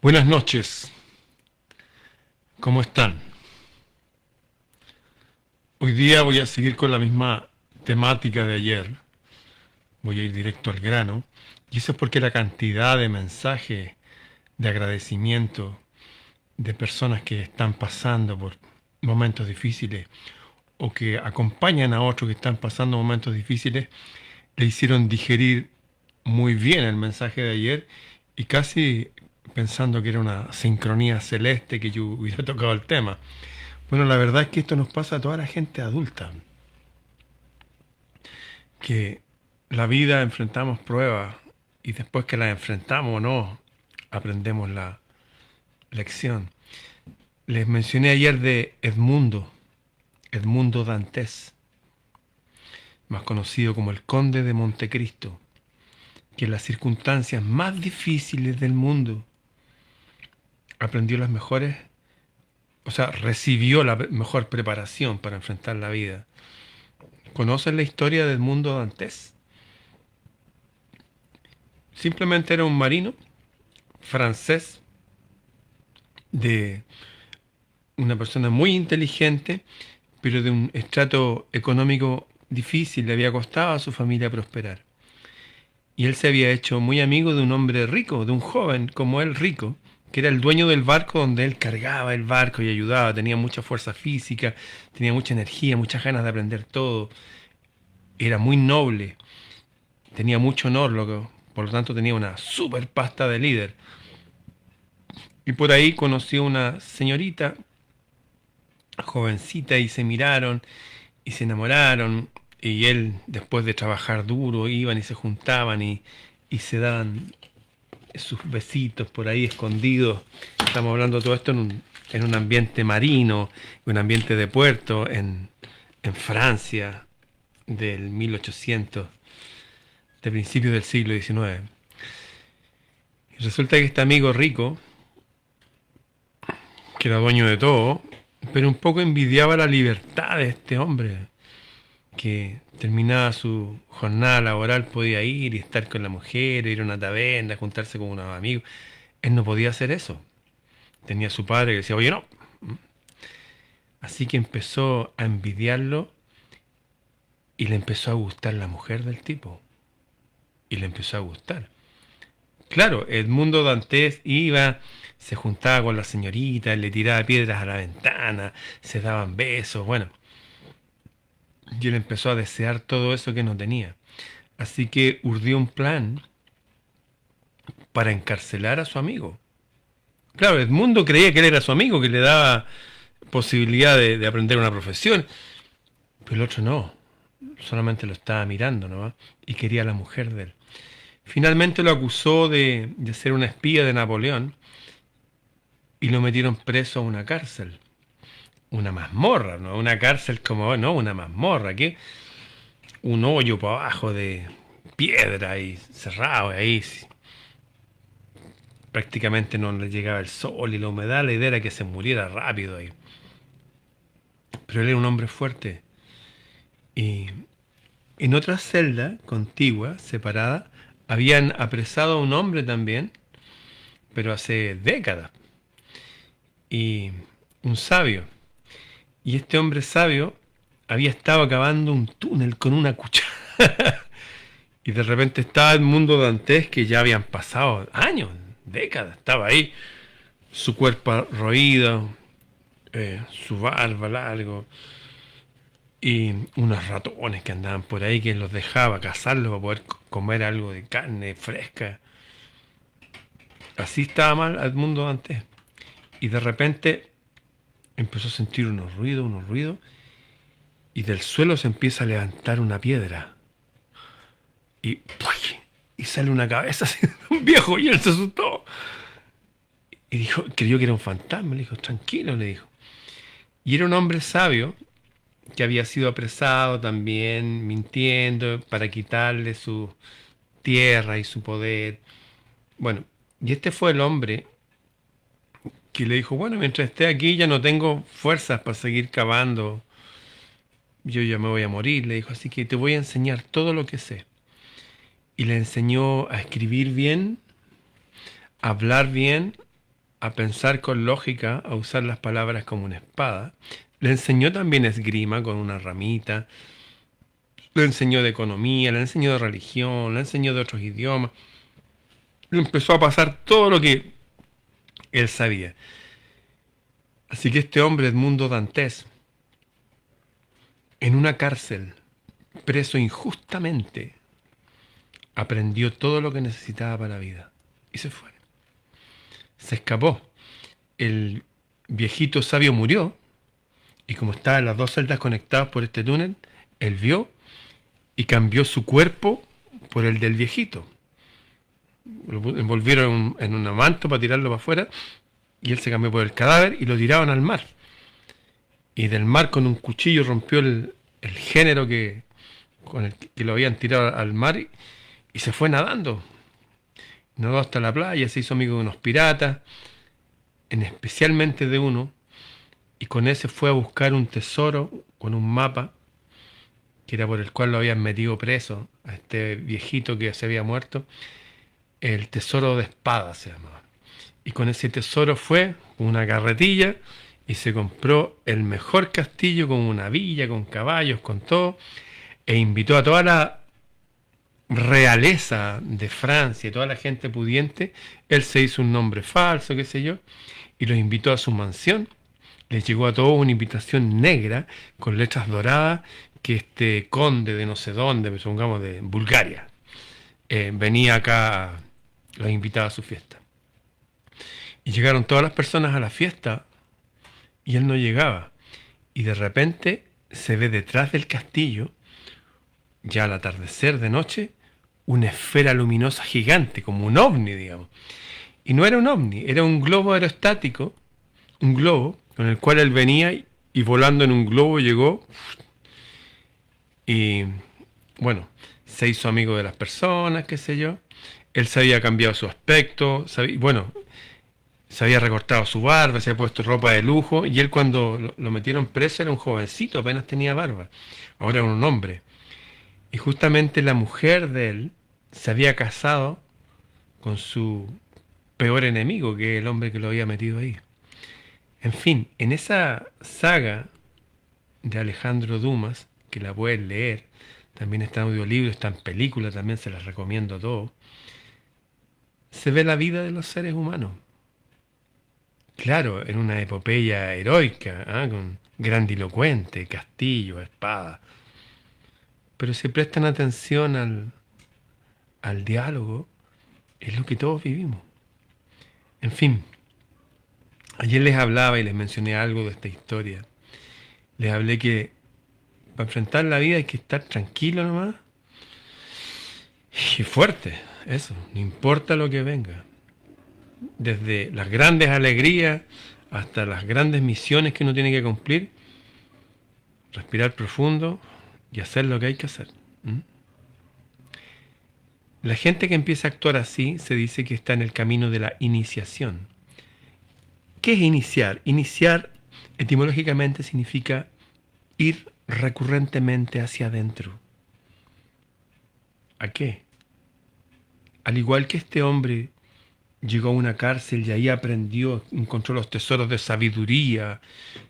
Buenas noches, ¿cómo están? Hoy día voy a seguir con la misma temática de ayer, voy a ir directo al grano, y eso es porque la cantidad de mensajes de agradecimiento de personas que están pasando por momentos difíciles o que acompañan a otros que están pasando momentos difíciles, le hicieron digerir muy bien el mensaje de ayer y casi pensando que era una sincronía celeste que yo hubiera tocado el tema. Bueno, la verdad es que esto nos pasa a toda la gente adulta, que la vida enfrentamos pruebas y después que las enfrentamos o no, aprendemos la lección. Les mencioné ayer de Edmundo Dantes, más conocido como el Conde de Montecristo, que en las circunstancias más difíciles del mundo aprendió las mejores, o sea, recibió la mejor preparación para enfrentar la vida. ¿Conocen la historia de Edmundo Dantes? Simplemente era un marino francés de una persona muy inteligente, pero de un estrato económico difícil, le había costado a su familia prosperar. Y él se había hecho muy amigo de un hombre rico, de un joven como él rico, que era el dueño del barco donde él cargaba el barco y ayudaba, tenía mucha fuerza física, tenía mucha energía, muchas ganas de aprender todo, era muy noble, tenía mucho honor, por lo tanto tenía una super pasta de líder. Y por ahí conoció una señorita jovencita y se miraron y se enamoraron y él después de trabajar duro iban y se juntaban y se daban sus besitos por ahí escondidos. Estamos hablando de todo esto en un ambiente marino, un ambiente de puerto en Francia del 1800, de principios del siglo XIX. Y resulta que este amigo rico, que era dueño de todo, pero un poco envidiaba la libertad de este hombre, que terminaba su jornada laboral, podía ir y estar con la mujer, ir a una taberna, juntarse con unos amigos. Él no podía hacer eso. Tenía a su padre que decía, oye, no. Así que empezó a envidiarlo y le empezó a gustar la mujer del tipo. Y le empezó a gustar. Claro, Edmundo Dantes iba, se juntaba con la señorita, le tiraba piedras a la ventana, se daban besos, bueno. Y él empezó a desear todo eso que no tenía. Así que urdió un plan para encarcelar a su amigo. Claro, Edmundo creía que él era su amigo, que le daba posibilidad de aprender una profesión, pero el otro no, solamente lo estaba mirando, ¿no? Y quería a la mujer de él. Finalmente lo acusó de ser una espía de Napoleón y lo metieron preso a una cárcel, una mazmorra, ¿no? Una cárcel como, no, una mazmorra, que un hoyo para abajo de piedra y cerrado ahí, prácticamente no le llegaba el sol y la humedad, la idea era que se muriera rápido ahí. Pero él era un hombre fuerte. Y en otra celda contigua, separada, habían apresado a un hombre también, pero hace décadas, y un sabio. Y este hombre sabio había estado cavando un túnel con una cuchara. Y de repente estaba el mundo Dantes, que ya habían pasado años, décadas, estaba ahí, su cuerpo roído, su barba largo, y unos ratones que andaban por ahí que los dejaba cazarlos para poder comer algo de carne fresca. Así estaba mal Edmundo antes. Y de repente empezó a sentir unos ruidos, y del suelo se empieza a levantar una piedra. Y, ¡puy! Y sale una cabeza así de un viejo y él se asustó. Y dijo, creyó que era un fantasma. Le dijo, tranquilo, le dijo. Y era un hombre sabio que había sido apresado también, mintiendo, para quitarle su tierra y su poder. Bueno, y este fue el hombre que le dijo, bueno, mientras esté aquí ya no tengo fuerzas para seguir cavando, yo ya me voy a morir, le dijo, así que te voy a enseñar todo lo que sé. Y le enseñó a escribir bien, a hablar bien a pensar con lógica, a usar las palabras como una espada. Le enseñó también esgrima con una ramita, le enseñó de economía, le enseñó de religión, le enseñó de otros idiomas. Le empezó a pasar todo lo que él sabía. Así que este hombre, Edmundo Dantes, en una cárcel, preso injustamente, aprendió todo lo que necesitaba para la vida. Y se fue. Se escapó. El viejito sabio murió. Y como estaban las dos celdas conectadas por este túnel, él vio y cambió su cuerpo por el del viejito. Lo envolvieron en un manto para tirarlo para afuera y él se cambió por el cadáver y lo tiraron al mar. Y del mar con un cuchillo rompió el género con el que lo habían tirado al mar y se fue nadando. Nadó hasta la playa, se hizo amigo de unos piratas, especialmente de uno, y con ese fue a buscar un tesoro con un mapa que era por el cual lo habían metido preso a este viejito que se había muerto. El tesoro de espada se llamaba. Y con ese tesoro fue una carretilla y se compró el mejor castillo con una villa, con caballos, con todo, e invitó a toda la realeza de Francia y toda la gente pudiente. Él se hizo un nombre falso, qué sé yo, y los invitó a su mansión. Les llegó a todos una invitación negra con letras doradas que este conde de no sé dónde, supongamos de Bulgaria, venía acá, los invitaba a su fiesta. Y llegaron todas las personas a la fiesta y él no llegaba. Y de repente se ve detrás del castillo, ya al atardecer de noche, una esfera luminosa gigante, como un ovni, digamos. Y no era un ovni, era un globo aerostático, un globo con el cual él venía y volando en un globo llegó. Y bueno, se hizo amigo de las personas, qué sé yo. Él se había cambiado su aspecto, bueno, se había recortado su barba, se había puesto ropa de lujo, y él cuando lo metieron preso era un jovencito, apenas tenía barba. Ahora era un hombre. Y justamente la mujer de él se había casado con su peor enemigo, que es el hombre que lo había metido ahí. En fin, en esa saga de Alejandro Dumas, que la pueden leer, también está en audiolibro, está en película, también se las recomiendo a todos, se ve la vida de los seres humanos. Claro, en una epopeya heroica, con grandilocuente, castillo, espada. Pero si prestan atención al diálogo, es lo que todos vivimos. En fin, ayer les hablaba y les mencioné algo de esta historia. Les hablé que para enfrentar la vida hay que estar tranquilo nomás y fuerte, eso, no importa lo que venga. Desde las grandes alegrías hasta las grandes misiones que uno tiene que cumplir, respirar profundo y hacer lo que hay que hacer. La gente que empieza a actuar así se dice que está en el camino de la iniciación. ¿Qué es iniciar? Iniciar etimológicamente significa ir recurrentemente hacia adentro. ¿A qué? Al igual que este hombre llegó a una cárcel y ahí aprendió, encontró los tesoros de sabiduría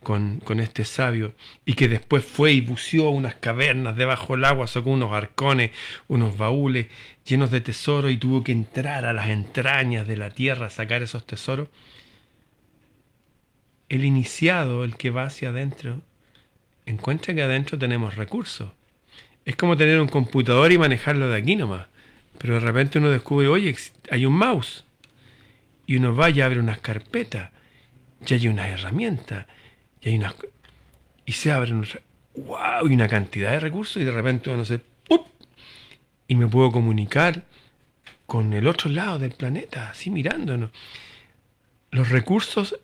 con este sabio, y que después fue y buceó unas cavernas debajo del agua, sacó unos arcones, unos baúles llenos de tesoros y tuvo que entrar a las entrañas de la tierra a sacar esos tesoros. El iniciado, el que va hacia adentro, encuentra que adentro tenemos recursos. Es como tener un computador y manejarlo de aquí nomás. Pero de repente uno descubre, oye, hay un mouse. Y uno va y abre unas carpetas. Y hay unas herramientas. Y se abren, wow, y una cantidad de recursos. Y de repente uno se, ¡up! Y me puedo comunicar con el otro lado del planeta, así mirándonos. Los recursos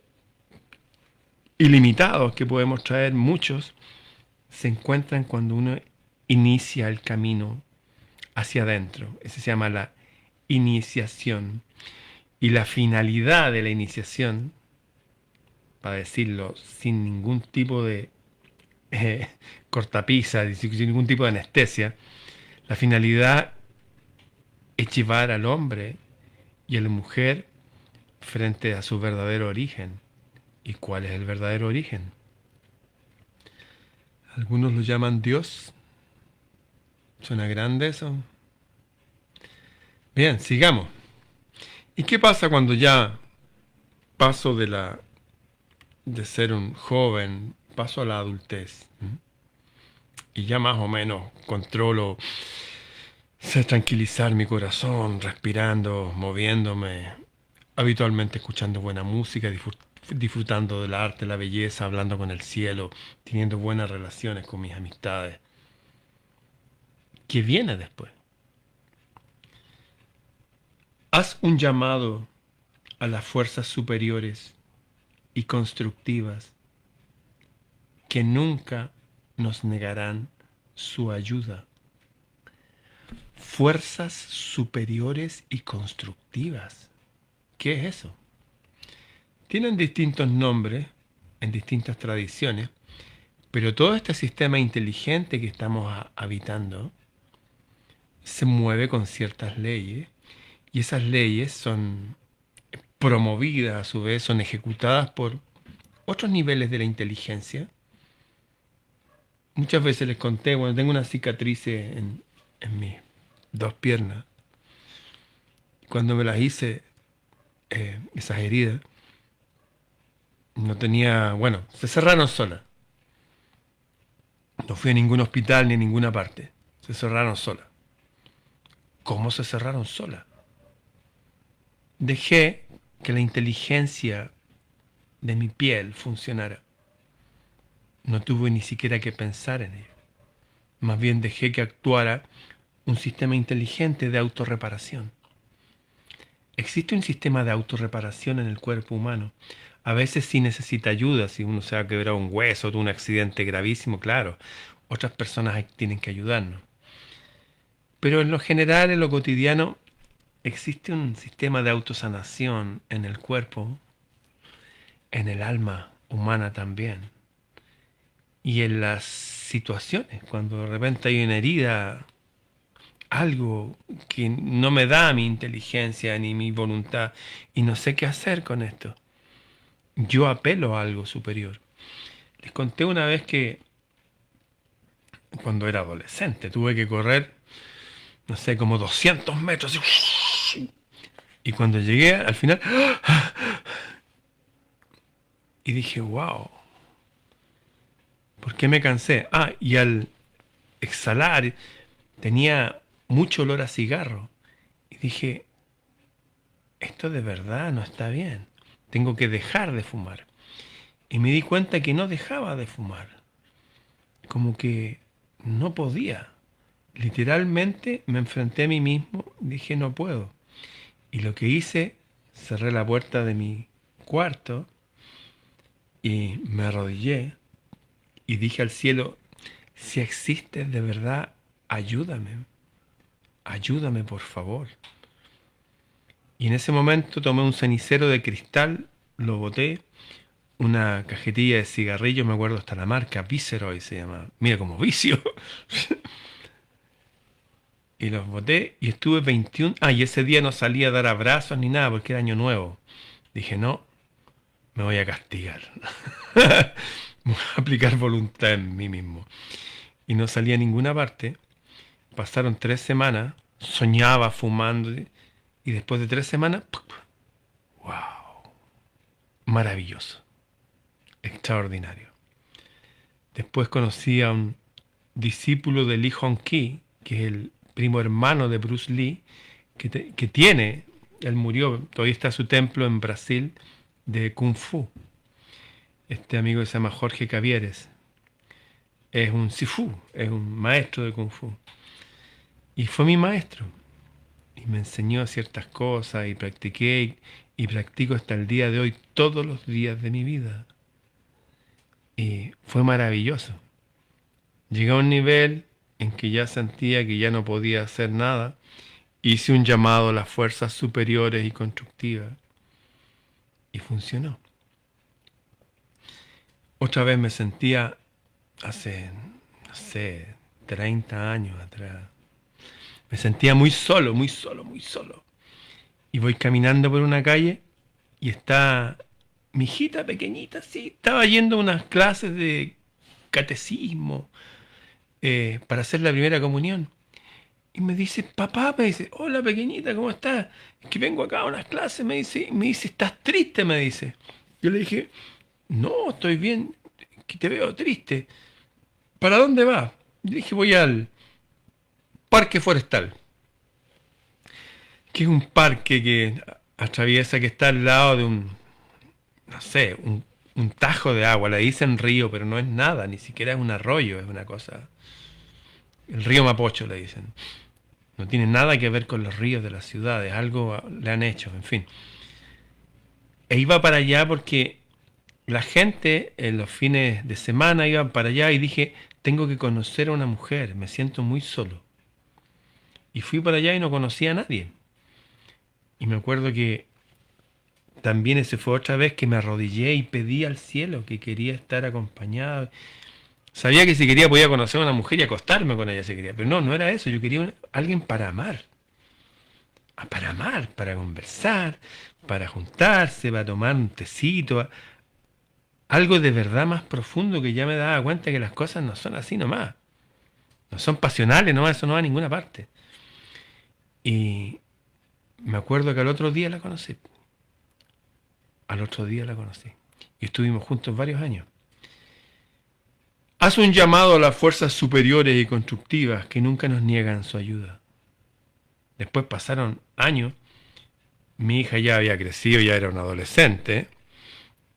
ilimitados que podemos traer, muchos, se encuentran cuando uno inicia el camino hacia adentro. Ese se llama la iniciación. Y la finalidad de la iniciación, para decirlo sin ningún tipo de cortapisa, sin ningún tipo de anestesia, la finalidad es llevar al hombre y a la mujer frente a su verdadero origen. ¿Y cuál es el verdadero origen? Algunos lo llaman Dios. ¿Suena grande eso? Bien, sigamos. ¿Y qué pasa cuando ya paso de ser un joven, paso a la adultez? Y ya más o menos controlo, sé tranquilizar mi corazón, respirando, moviéndome, habitualmente escuchando buena música, disfrutando del arte, la belleza, hablando con el cielo, teniendo buenas relaciones con mis amistades. ¿Qué viene después? Haz un llamado a las fuerzas superiores y constructivas que nunca nos negarán su ayuda. Fuerzas superiores y constructivas. ¿Qué es eso? Tienen distintos nombres en distintas tradiciones, pero todo este sistema inteligente que estamos habitando se mueve con ciertas leyes y esas leyes son promovidas a su vez, son ejecutadas por otros niveles de la inteligencia. Muchas veces les conté, bueno, tengo una cicatriz en mis dos piernas. Cuando me las hice, esas heridas, no tenía, bueno, se cerraron solas. No fui a ningún hospital ni a ninguna parte. Se cerraron solas. ¿Cómo se cerraron solas? Dejé que la inteligencia de mi piel funcionara. No tuve ni siquiera que pensar en ello. Más bien dejé que actuara un sistema inteligente de autorreparación. Existe un sistema de autorreparación en el cuerpo humano. A veces sí necesita ayuda, si uno se ha quebrado un hueso, tuvo un accidente gravísimo, claro. Otras personas tienen que ayudarnos. Pero en lo general, en lo cotidiano, existe un sistema de autosanación en el cuerpo, en el alma humana también. Y en las situaciones, cuando de repente hay una herida, algo que no me da mi inteligencia ni mi voluntad y no sé qué hacer con esto. Yo apelo a algo superior. Les conté una vez que cuando era adolescente tuve que correr, no sé, como 200 metros. Y cuando llegué al final, y dije, wow, ¿por qué me cansé? Ah, y al exhalar tenía mucho olor a cigarro. Y dije, esto de verdad no está bien. Tengo que dejar de fumar. Y me di cuenta que no dejaba de fumar. Como que no podía. Literalmente me enfrenté a mí mismo, dije no puedo. Y lo que hice, cerré la puerta de mi cuarto y me arrodillé y dije al cielo, si existes de verdad, ayúdame, ayúdame por favor. Y en ese momento tomé un cenicero de cristal, lo boté, una cajetilla de cigarrillos, me acuerdo hasta la marca, Viceroy se llama, mira como vicio. Y los boté y estuve 21. Ah, y ese día no salí a dar abrazos ni nada porque era año nuevo. Dije, no, me voy a castigar. Me voy a aplicar voluntad en mí mismo. Y no salí a ninguna parte. Pasaron 3 semanas, soñaba fumando. Y después de 3 semanas, wow, maravilloso, extraordinario. Después conocí a un discípulo de Lee Hong Ki, que es el primo hermano de Bruce Lee, que tiene, él murió, todavía está su templo en Brasil de Kung Fu. Este amigo se llama Jorge Cavieres. Es un sifu, es un maestro de Kung Fu. Y fue mi maestro. Y me enseñó ciertas cosas y practiqué y practico hasta el día de hoy todos los días de mi vida. Y fue maravilloso. Llegué a un nivel en que ya sentía que ya no podía hacer nada. Hice un llamado a las fuerzas superiores y constructivas y funcionó. Otra vez me sentía hace, no sé, 30 años atrás. Me sentía muy solo, muy solo, muy solo. Y voy caminando por una calle y está mi hijita pequeñita, sí, estaba yendo a unas clases de catecismo para hacer la primera comunión. Y me dice, papá, me dice, hola pequeñita, ¿cómo estás? Es que vengo acá a unas clases, me dice, ¿estás triste? Me dice. Yo le dije, no, estoy bien, que te veo triste. ¿Para dónde vas? Yo dije, voy al Parque Forestal, que es un parque que atraviesa, que está al lado de no sé, un tajo de agua. Le dicen río, pero no es nada, ni siquiera es un arroyo, es una cosa. El río Mapocho le dicen. No tiene nada que ver con los ríos de las ciudades, algo le han hecho, en fin. E iba para allá porque la gente en los fines de semana iba para allá y dije, tengo que conocer a una mujer, me siento muy solo. Y fui para allá y no conocía a nadie. Y me acuerdo que también ese fue otra vez que me arrodillé y pedí al cielo que quería estar acompañado. Sabía que si quería podía conocer a una mujer y acostarme con ella si quería, pero no, no era eso, yo quería alguien para amar. Para amar, para conversar, para juntarse, para tomar un tecito, algo de verdad más profundo que ya me daba cuenta que las cosas no son así nomás, no son pasionales, no, eso no va a ninguna parte. Y me acuerdo que al otro día la conocí, al otro día la conocí, y estuvimos juntos varios años. Haz un llamado a las fuerzas superiores y constructivas que nunca nos niegan su ayuda. Después pasaron años, mi hija ya había crecido, ya era una adolescente.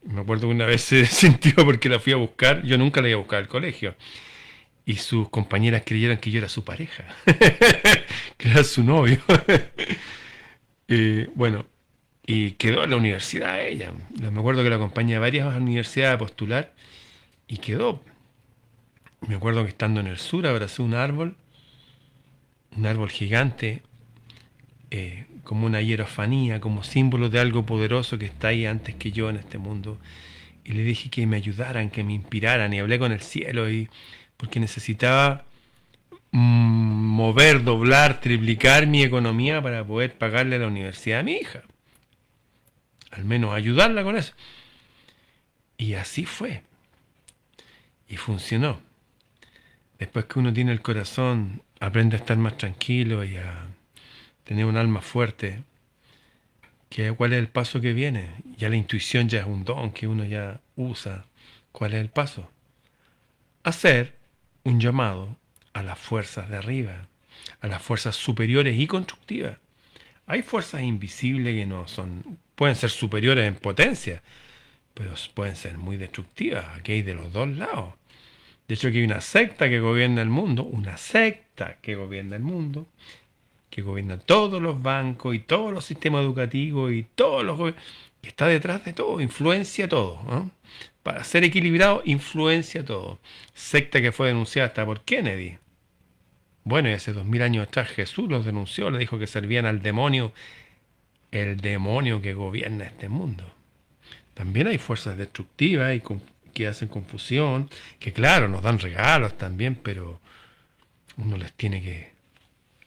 Me acuerdo que una vez se sintió porque la fui a buscar, yo nunca la iba a buscar al colegio. Y sus compañeras creyeron que yo era su pareja, que era su novio. Bueno, y quedó en la universidad ella. Me acuerdo que la acompañé a varias universidades a postular y quedó. Me acuerdo que estando en el sur abrazó un árbol gigante, como una hierofanía, como símbolo de algo poderoso que está ahí antes que yo en este mundo. Y le dije que me ayudaran, que me inspiraran, y hablé con el cielo, porque necesitaba mover, doblar, triplicar mi economía para poder pagarle la universidad a mi hija. Al menos ayudarla con eso. Y así fue. Y funcionó. Después que uno tiene el corazón, aprende a estar más tranquilo y a tener un alma fuerte. ¿Cuál es el paso que viene? Ya la intuición ya es un don que uno ya usa. ¿Cuál es el paso? Hacer un llamado a las fuerzas de arriba, a las fuerzas superiores y constructivas. Hay fuerzas invisibles que no son, pueden ser superiores en potencia, pero pueden ser muy destructivas. Aquí hay de los dos lados. De hecho, aquí hay una secta que gobierna el mundo, una secta que gobierna el mundo, que gobierna todos los bancos y todos los sistemas educativos y todos los que está detrás de todo, influencia todo, ¿no? Para ser equilibrado, influencia todo. Secta que fue denunciada hasta por Kennedy. Bueno, y hace 2000 años atrás Jesús los denunció, le dijo que servían al demonio, el demonio que gobierna este mundo. También hay fuerzas destructivas que hacen confusión, que claro, nos dan regalos también, pero uno les tiene que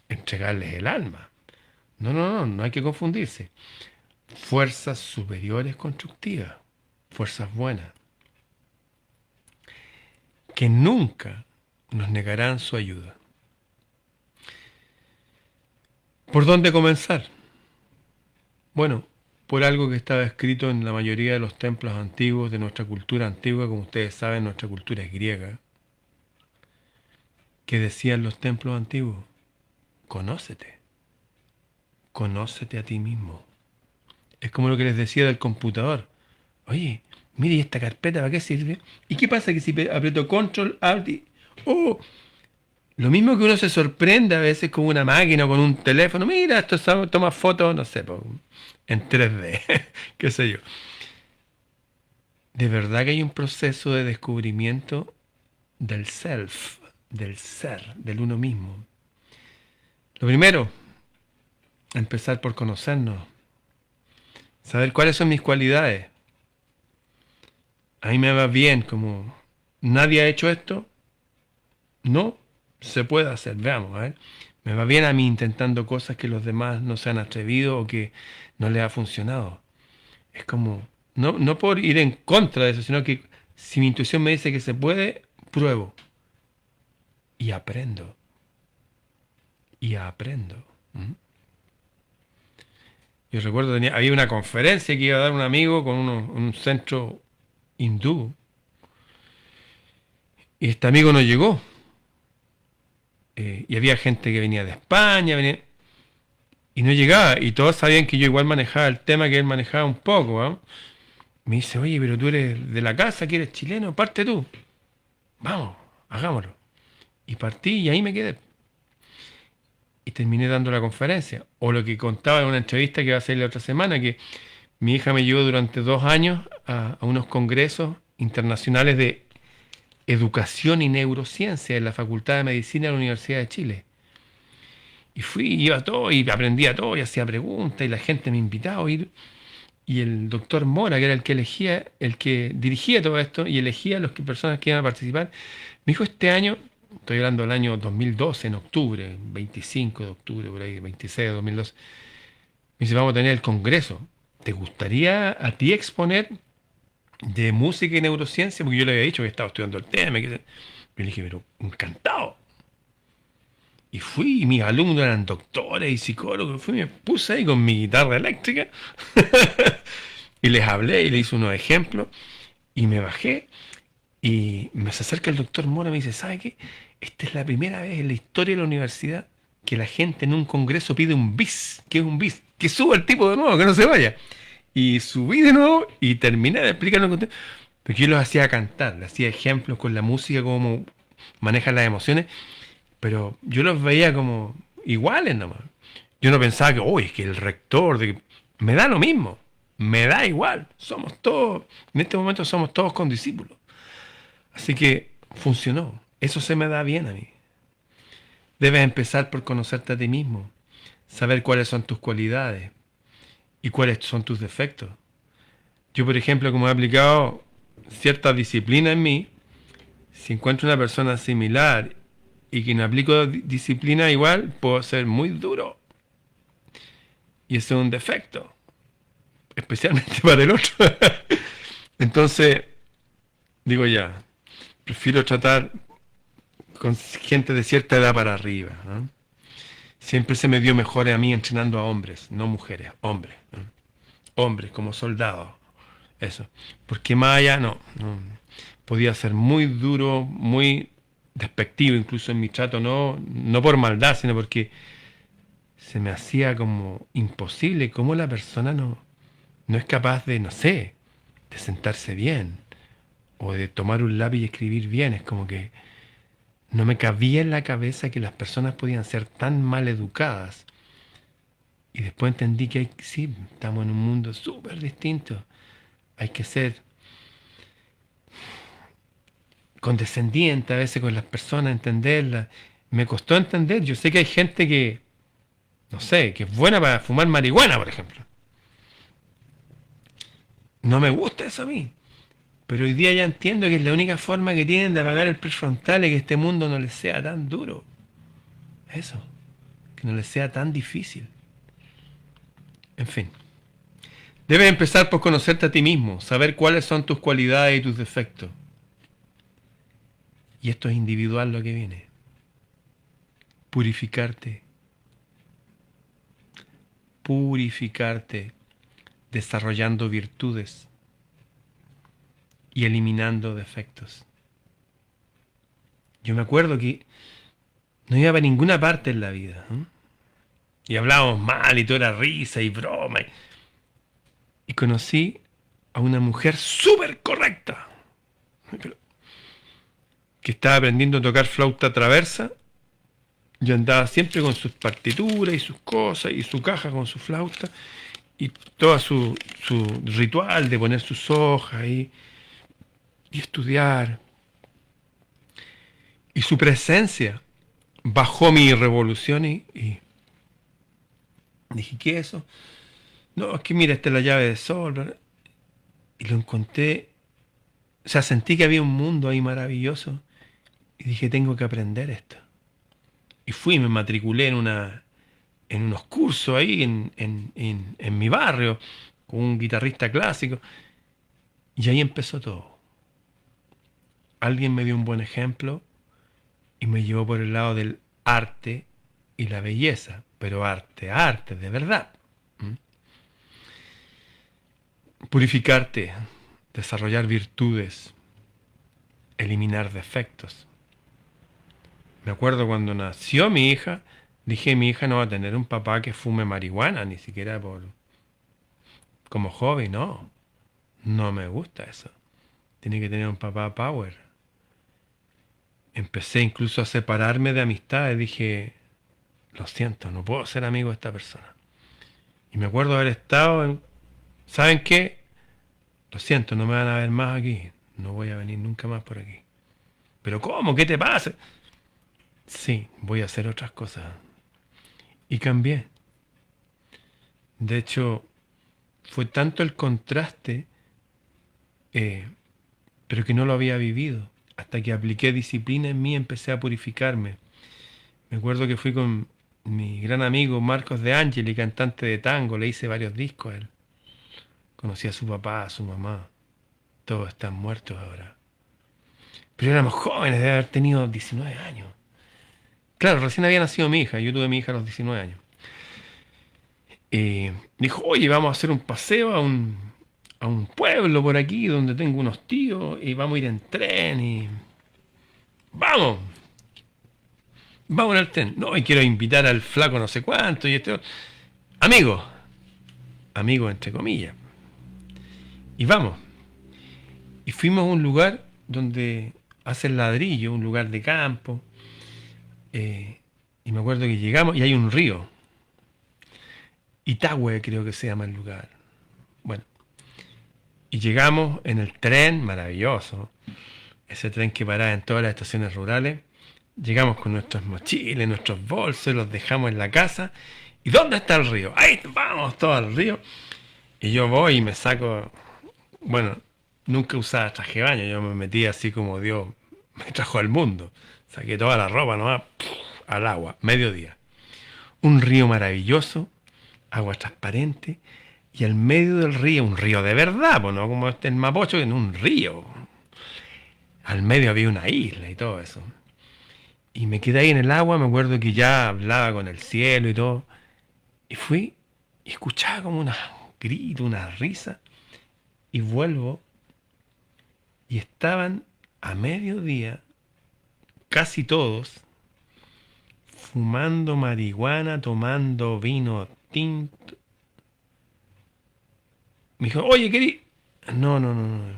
entregarles el alma. No, no, no, no hay que confundirse. Fuerzas superiores constructivas, fuerzas buenas, que nunca nos negarán su ayuda. ¿Por dónde comenzar? Bueno, por algo que estaba escrito en la mayoría de los templos antiguos de nuestra cultura antigua, como ustedes saben, nuestra cultura es griega, que decían los templos antiguos, conócete, conócete a ti mismo. Es como lo que les decía del computador. Oye, mire, ¿y esta carpeta para qué sirve? ¿Y qué pasa que si aprieto control, alt y... ¡Oh! Lo mismo que uno se sorprende a veces con una máquina o con un teléfono. Mira, esto toma fotos, no sé, en 3D, qué sé yo. De verdad que hay un proceso de descubrimiento del self, del ser, del uno mismo. Lo primero, empezar por conocernos, saber cuáles son mis cualidades. A mí me va bien, como nadie ha hecho esto, no se puede hacer, veamos, a ver. Me va bien a mí intentando cosas que los demás no se han atrevido o que no les ha funcionado. Es como, no por ir en contra de eso, sino que si mi intuición me dice que se puede, pruebo y aprendo y aprendo. ¿Mm? Yo recuerdo, había una conferencia que iba a dar un amigo con un centro hindú y este amigo no llegó. Y había gente que venía de España, y no llegaba, y todos sabían que yo igual manejaba el tema que él manejaba un poco, ¿ah? Me dice, oye, pero tú eres de la casa, que eres chileno, parte tú. Vamos, hagámoslo. Y partí y ahí me quedé. Y terminé dando la conferencia. O lo que contaba en una entrevista que va a hacer la otra semana, que mi hija me llevó durante 2 años a unos congresos internacionales de educación y neurociencia en la Facultad de Medicina de la Universidad de Chile. Y fui, iba a todo y aprendía todo y hacía preguntas y la gente me invitaba a ir. Y el doctor Mora, que era el que elegía, el que dirigía todo esto y elegía a las personas que iban a participar, me dijo este año, estoy hablando del año 2012, en octubre, 25 de octubre, por ahí, 26 de 2012, me dice, vamos a tener el congreso. ¿Te gustaría a ti exponer de música y neurociencia? Porque yo le había dicho que estaba estudiando el tema. Yo le dije, pero encantado. Y fui, y mis alumnos eran doctores y psicólogos. Fui, me puse ahí con mi guitarra eléctrica y les hablé y les hice unos ejemplos y me bajé y me se acerca el doctor Mora y me dice, ¿sabe qué? Esta es la primera vez en la historia de la universidad que la gente en un congreso pide un bis. ¿Qué es un bis? Que suba el tipo de nuevo, que no se vaya. Y subí de nuevo y terminé de explicarlo. Porque yo los hacía cantar, les hacía ejemplos con la música, cómo manejan las emociones, pero yo los veía como iguales nomás. Yo no pensaba que, uy, es que el rector, me da lo mismo, me da igual, somos todos, en este momento somos todos condiscípulos. Así que funcionó, eso se me da bien a mí. Debes empezar por conocerte a ti mismo, saber cuáles son tus cualidades y cuáles son tus defectos. Yo, por ejemplo, como he aplicado cierta disciplina en mí, si encuentro una persona similar y que no aplico disciplina igual, puedo ser muy duro. Y ese es un defecto, especialmente para el otro. Entonces, digo ya, prefiero tratar con gente de cierta edad para arriba, ¿no? Siempre se me dio mejor a mí entrenando a hombres, no mujeres, hombres, ¿no? Hombres como soldados, eso. Porque más allá no. Podía ser muy duro, muy despectivo incluso en mi trato, no por maldad, sino porque se me hacía como imposible cómo la persona no es capaz de, no sé, de sentarse bien o de tomar un lápiz y escribir bien. Es como que no me cabía en la cabeza que las personas podían ser tan mal educadas. Y después entendí que sí, estamos en un mundo súper distinto. Hay que ser condescendiente a veces con las personas, entenderlas. Me costó entender. Yo sé que hay gente que, no sé, que es buena para fumar marihuana, por ejemplo. No me gusta eso a mí. Pero hoy día ya entiendo que es la única forma que tienen de apagar el prefrontal y que este mundo no les sea tan duro. Eso. Que no les sea tan difícil. En fin. Debes empezar por conocerte a ti mismo, saber cuáles son tus cualidades y tus defectos. Y esto es individual lo que viene. Purificarte. Purificarte. Desarrollando virtudes y eliminando defectos. Yo me acuerdo que no iba para ninguna parte en la vida, ¿eh? Y hablábamos mal y todo era risa y broma. Y conocí a una mujer súper correcta, que estaba aprendiendo a tocar flauta traversa. Yo andaba siempre con sus partituras y sus cosas y su caja con su flauta y todo su ritual de poner sus hojas y estudiar. Y su presencia bajó mi revolución y dije, ¿qué es eso? No, es que mira, esta es la llave de sol, ¿verdad? Y lo encontré, o sea, sentí que había un mundo ahí maravilloso y dije, tengo que aprender esto. Y fui, me matriculé en unos cursos ahí en mi barrio, con un guitarrista clásico. Y ahí empezó todo. Alguien me dio un buen ejemplo y me llevó por el lado del arte y la belleza, pero arte, arte, de verdad. ¿Mm? Purificarte, desarrollar virtudes, eliminar defectos. Me acuerdo cuando nació mi hija, dije, mi hija no va a tener un papá que fume marihuana, ni siquiera como hobby, no. No me gusta eso. Tiene que tener un papá power. Empecé incluso a separarme de amistades. Dije, lo siento, no puedo ser amigo de esta persona. Y me acuerdo haber estado en... ¿Saben qué? Lo siento, no me van a ver más aquí. No voy a venir nunca más por aquí. ¿Pero cómo? ¿Qué te pasa? Sí, voy a hacer otras cosas. Y cambié. De hecho, fue tanto el contraste, eh, pero que no lo había vivido. Hasta que apliqué disciplina en mí, empecé a purificarme. Me acuerdo que fui con mi gran amigo Marcos de Angeli, cantante de tango, le hice varios discos a él. Conocí a su papá, a su mamá. Todos están muertos ahora. Pero éramos jóvenes, de haber tenido 19 años. Claro, recién había nacido mi hija, yo tuve mi hija a los 19 años. Y dijo, oye, vamos a hacer un paseo a un pueblo por aquí donde tengo unos tíos y vamos a ir en tren y... ¡Vamos! Vamos en el tren. No, y quiero invitar al flaco no sé cuánto y este... Amigo. Amigo entre comillas. Y vamos. Y fuimos a un lugar donde hacen ladrillo, un lugar de campo. Y me acuerdo que llegamos y hay un río. Itagüe creo que se llama el lugar. Bueno, y llegamos en el tren, maravilloso. Ese tren que paraba en todas las estaciones rurales. Llegamos con nuestros mochiles, nuestros bolsos, los dejamos en la casa. ¿Y dónde está el río? Ahí vamos, todo al río. Y yo voy y me saco... Bueno, nunca usaba traje de baño. Yo me metí así como Dios me trajo al mundo. Saqué toda la ropa nomás al agua, mediodía. Un río maravilloso, agua transparente. Y al medio del río, un río de verdad, pues no como este en Mapocho, en un río. Al medio había una isla y todo eso. Y me quedé ahí en el agua, me acuerdo que ya hablaba con el cielo y todo. Y fui y escuchaba como una grito, una risa. Y vuelvo y estaban a mediodía, casi todos, fumando marihuana, tomando vino tinto. Me dijo, oye, querí. No, no, no, no.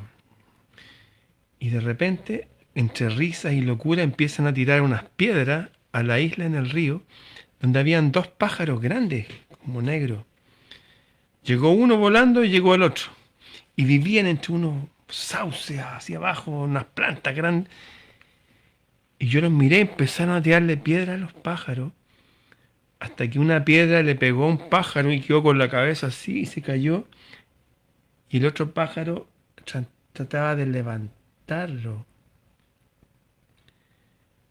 Y de repente, entre risas y locura, empiezan a tirar unas piedras a la isla en el río, donde habían dos pájaros grandes, como negros. Llegó uno volando y llegó el otro. Y vivían entre unos sauces hacia abajo, unas plantas grandes. Y yo los miré, empezaron a tirarle piedra a los pájaros, hasta que una piedra le pegó a un pájaro y quedó con la cabeza así y se cayó. Y el otro pájaro trataba de levantarlo.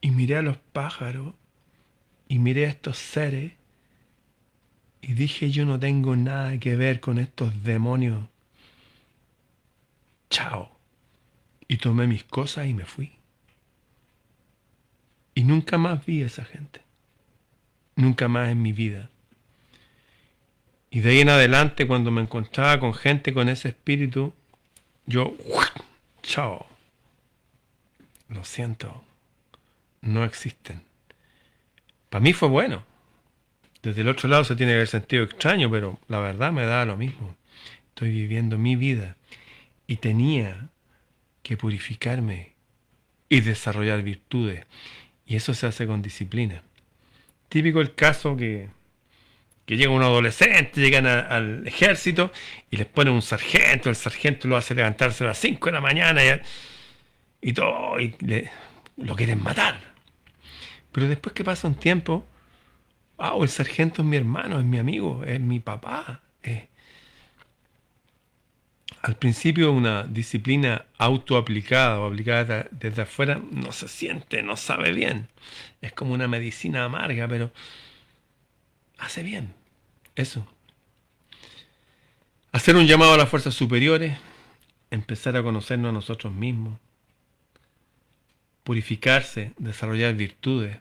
Y miré a los pájaros y miré a estos seres y dije, yo no tengo nada que ver con estos demonios. Chao. Y tomé mis cosas y me fui. Y nunca más vi a esa gente. Nunca más en mi vida. Y de ahí en adelante, cuando me encontraba con gente con ese espíritu, yo, chao. Lo siento. No existen. Para mí fue bueno. Desde el otro lado se tiene que haber sentido extraño, pero la verdad me da lo mismo. Estoy viviendo mi vida y tenía que purificarme y desarrollar virtudes. Y eso se hace con disciplina. Típico el caso que llega un adolescente, llegan al ejército y les ponen un sargento, el sargento lo hace levantarse a las 5 de la mañana y todo, lo quieren matar. Pero después que pasa un tiempo, el sargento es mi hermano, es mi amigo, es mi papá. Al principio una disciplina autoaplicada o aplicada desde afuera no se siente, no sabe bien. Es como una medicina amarga, pero hace bien. Eso. Hacer un llamado a las fuerzas superiores, empezar a conocernos a nosotros mismos, purificarse, desarrollar virtudes,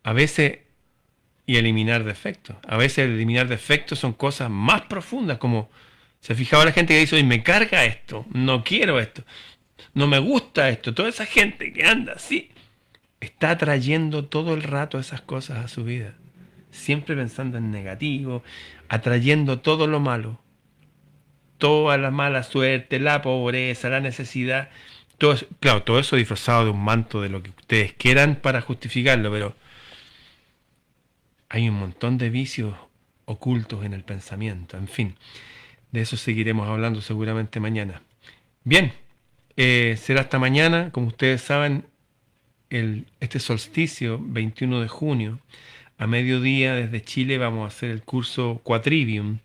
a veces y eliminar defectos. A veces eliminar defectos son cosas más profundas, como se fijaba la gente que dice, oye, me carga esto, no quiero esto, no me gusta esto. Toda esa gente que anda así está atrayendo todo el rato esas cosas a su vida, siempre pensando en negativo, atrayendo todo lo malo, toda la mala suerte, la pobreza, la necesidad. Todo eso, claro, todo eso disfrazado de un manto de lo que ustedes quieran para justificarlo, pero hay un montón de vicios ocultos en el pensamiento. En fin, de eso seguiremos hablando seguramente mañana. Bien, será hasta mañana. Como ustedes saben, este solsticio, 21 de junio, a mediodía desde Chile vamos a hacer el curso Quatrivium.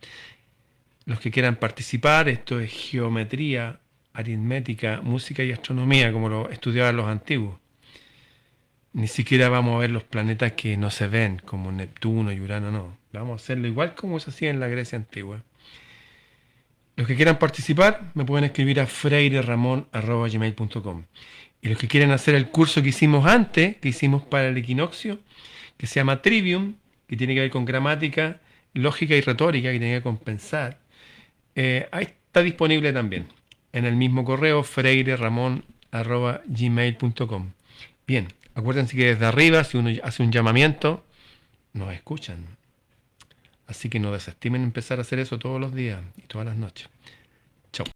Los que quieran participar, esto es geometría, aritmética, música y astronomía, como lo estudiaban los antiguos. Ni siquiera vamos a ver los planetas que no se ven, como Neptuno y Urano, no. Vamos a hacerlo igual como se hacía en la Grecia antigua. Los que quieran participar me pueden escribir a freireramon@gmail.com. Y los que quieren hacer el curso que hicimos antes, que hicimos para el equinoccio, que se llama Trivium, que tiene que ver con gramática, lógica y retórica, que tiene que compensar, ahí está disponible también, en el mismo correo, freireramon@gmail.com. Bien, acuérdense que desde arriba, si uno hace un llamamiento, nos escuchan. Así que no desestimen empezar a hacer eso todos los días y todas las noches. Chao.